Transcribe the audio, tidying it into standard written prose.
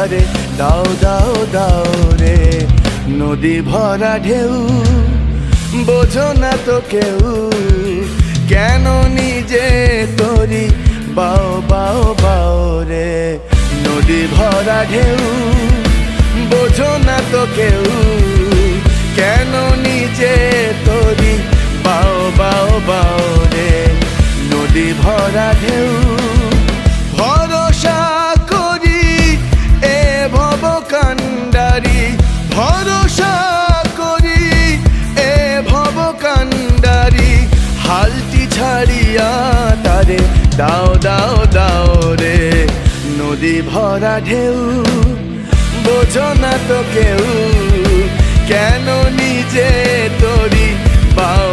আমারে দাও দাও দাও রে। নদী ভরা ঢেউ বোঝো না তো কেউ, কেন নিজে তরি বাও বাও বাও রে। নদী ভরা ঢেউ বোঝো না তো কেউ, কেন নিজে তরি বাও বাও বাও রে। নদী ভরা ঢেউ ভরসা করি এ ভব কান্ডারি, ভরসা করি এ ভব কান্ডারি। হালটি ছাড়িয়া তারে দাও দাও দাও রে। নদী ভরা ঢেউ বোঝো না তো কেউ, কেন নিজে তরি বাও